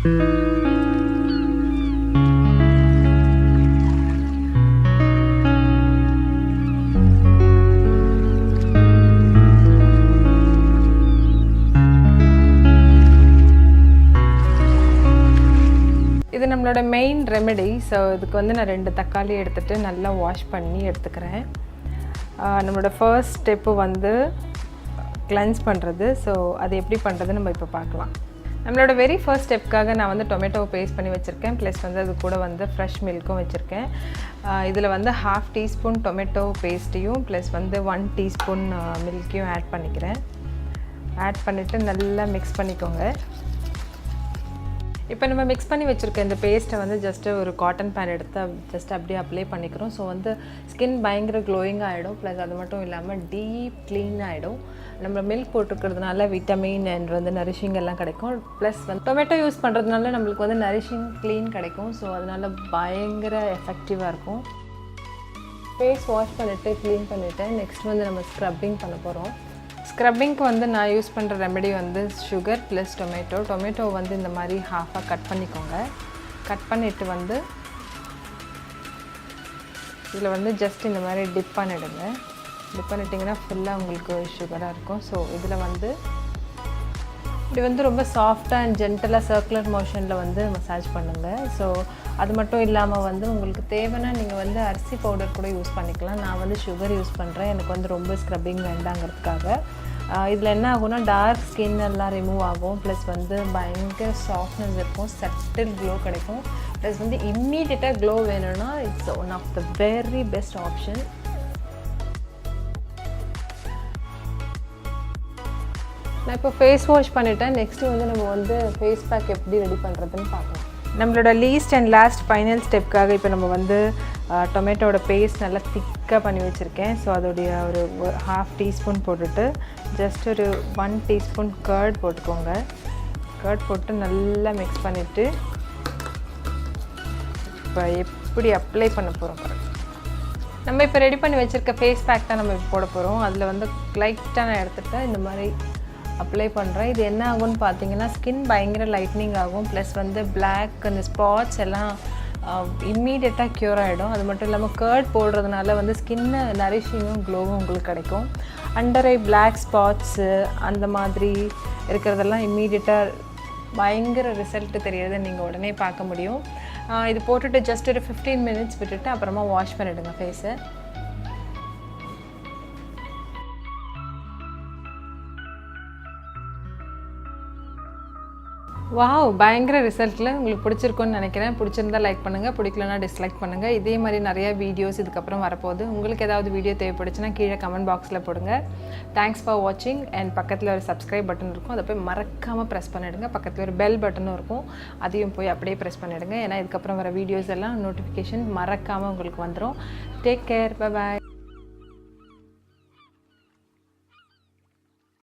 இது நம்மளோட main remedy. So இதுக்கு வந்து நான் 2 தக்காளி எடுத்துகிட்டு நல்லா வாஷ் பண்ணி எடுத்துக்கிறேன். நம்மளோட ஃபர்ஸ்ட் ஸ்டெப்பு வந்து கிளென்ஸ் பண்ணுறது. ஸோ அது எப்படி பண்ணுறது நம்ம இப்போ பார்க்கலாம். நம்மளோட வெரி ஃபர்ஸ்ட் ஸ்டெப்புக்காக நான் வந்து டொமேட்டோ பேஸ்ட் பண்ணி வச்சுருக்கேன். ப்ளஸ் வந்து அது கூட வந்து ஃப்ரெஷ் மில்க்கும் வச்சுருக்கேன். இதில் வந்து 1/2 டீஸ்பூன் டொமேட்டோ பேஸ்ட்டையும் ப்ளஸ் வந்து 1 டீஸ்பூன் மில்க்கையும் ஆட் பண்ணிக்கிறேன். ஆட் பண்ணிவிட்டு நல்லா மிக்ஸ் பண்ணிக்கோங்க. இப்போ நம்ம மிக்ஸ் பண்ணி வச்சுருக்க இந்த பேஸ்ட்டை வந்து ஜஸ்ட்டு ஒரு காட்டன் பேட் எடுத்து ஜஸ்ட் அப்படியே அப்ளை பண்ணிக்கிறோம். ஸோ வந்து ஸ்கின் பயங்கர க்ளோயிங் ஆகிடும். ப்ளஸ் அது மட்டும் இல்லாமல் டீப் க்ளீன் ஆகிடும். நம்ம மில்க் போட்டுக்கிறதுனால விட்டமின் அண்ட் வந்து நரிஷிங் எல்லாம் கிடைக்கும். ப்ளஸ் வந்து டொமேட்டோ யூஸ் பண்ணுறதுனால நம்மளுக்கு வந்து நரிஷிங் க்ளீன் கிடைக்கும். ஸோ அதனால் பயங்கர எஃபெக்டிவாக இருக்கும். ஃபேஸ் வாஷ் பண்ணிவிட்டு க்ளீன் பண்ணிவிட்டு நெக்ஸ்ட் வந்து நம்ம ஸ்க்ரப்பிங் பண்ண போகிறோம். ஸ்க்ரப்பிங்க்கு வந்து நான் யூஸ் பண்ணுற ரெமெடி வந்து சுகர் ப்ளஸ் டொமேட்டோ வந்து இந்த மாதிரி ஹாஃபாக கட் பண்ணிக்கோங்க. கட் பண்ணிவிட்டு வந்து இதில் வந்து ஜஸ்ட் இந்த மாதிரி டிப் பண்ணிவிடுங்க. டிப் பண்ணிட்டிங்கன்னா ஃபுல்லாக உங்களுக்கு சுகராக இருக்கும். ஸோ இதில் வந்து இப்படி வந்து ரொம்ப சாஃப்டாக அண்ட் ஜென்டலாக சர்க்குலர் மோஷனில் வந்து மசாஜ் பண்ணுங்கள். ஸோ அது மட்டும் இல்லாமல் வந்து உங்களுக்கு தேவைன்னா நீங்கள் வந்து அரிசி பவுடர் கூட யூஸ் பண்ணிக்கலாம். நான் வந்து சுகர் யூஸ் பண்ணுறேன். எனக்கு வந்து ரொம்ப ஸ்க்ரப்பிங் வேண்டாங்கிறதுக்காக. இதில் என்ன ஆகும்னா டார்க் ஸ்கின் எல்லாம் ரிமூவ் ஆகும். ப்ளஸ் வந்து பயங்கர சாஃப்ட்னஸ் இருக்கும். சட்டில் க்ளோ கிடைக்கும். ப்ளஸ் வந்து இம்மீடியட்டாக க்ளோ வேணும்னா it's one of the very best option. நான் இப்போ ஃபேஸ் வாஷ் பண்ணிவிட்டேன். நெக்ஸ்ட்டு வந்து நம்ம வந்து ஃபேஸ் பேக் எப்படி ரெடி பண்ணுறதுன்னு பார்க்கலாம். நம்மளோட லீஸ்ட் அண்ட் லாஸ்ட் ஃபைனல் ஸ்டெப்புக்காக இப்போ நம்ம வந்து டொமேட்டோட பேஸ்ட் நல்லா திக்காக பண்ணி வச்சுருக்கேன். ஸோ அதோடைய ஒரு 1/2 டீஸ்பூன் போட்டுட்டு ஜஸ்ட் ஒரு 1 டீஸ்பூன் கர்ட் போட்டுக்கோங்க. கர்ட் போட்டு நல்லா மிக்ஸ் பண்ணிவிட்டு இப்போ எப்படி அப்ளை பண்ண போகிறோம் பாருங்கள். நம்ம இப்போ ரெடி பண்ணி வச்சுருக்க ஃபேஸ் பேக் தான் நம்ம இப்போ போட போகிறோம். அதில் வந்து லைட்டாக நான் எடுத்துகிட்டு இந்த மாதிரி அப்ளை பண்ணுறேன். இது என்ன ஆகும்னு பார்த்தீங்கன்னா ஸ்கின் பயங்கர லைட்னிங் ஆகும். ப்ளஸ் வந்து பிளாக் அந்த ஸ்பாட்ஸ் எல்லாம் இம்மீடியட்டாக க்யூர் ஆகிடும். அது மட்டும் இல்லாமல் கர்ட் போடுறதுனால வந்து ஸ்கின்னை நரிஷிங்கும் க்ளோவும் உங்களுக்கு கிடைக்கும். அண்டர் ஐ பிளாக் ஸ்பாட்ஸு அந்த மாதிரி இருக்கிறதெல்லாம் இம்மீடியட்டாக பயங்கர ரிசல்ட்டு தெரியுறதை நீங்கள் உடனே பார்க்க முடியும். இது போட்டுட்டு ஜஸ்ட் ஒரு 15 மினிட்ஸ் விட்டுட்டு அப்புறமா வாஷ் பண்ணிவிடுங்க ஃபேஸை. வாவ், பயங்கர ரிசல்ட்டில் உங்களுக்கு பிடிச்சிருக்குன்னு நினைக்கிறேன். பிடிச்சிருந்தா லைக் பண்ணுங்கள், பிடிக்கலனா டிஸ்லைக் பண்ணுங்கள். இதே மாதிரி நிறைய வீடியோஸ் இதுக்கப்புறம் வரப்போகுது. உங்களுக்கு ஏதாவது வீடியோ தேவைப்படுச்சுன்னா கீழே கமெண்ட் பாக்ஸில் போடுங்க. தேங்க்ஸ் ஃபார் வாட்சிங். அண்ட் பக்கத்தில் ஒரு சப்ஸ்கிரைப் பட்டன் இருக்கும், அதை போய் மறக்காமல் ப்ரெஸ் பண்ணிவிடுங்க. பக்கத்தில் ஒரு பெல் பட்டனும் இருக்கும், அதையும் போய் அப்படியே ப்ரெஸ் பண்ணிவிடுங்க. ஏன்னா இதுக்கப்புறம் வர வீடியோஸ் எல்லாம் நோட்டிஃபிகேஷன் மறக்காமல் உங்களுக்கு வந்துடும். Take care, bye bye.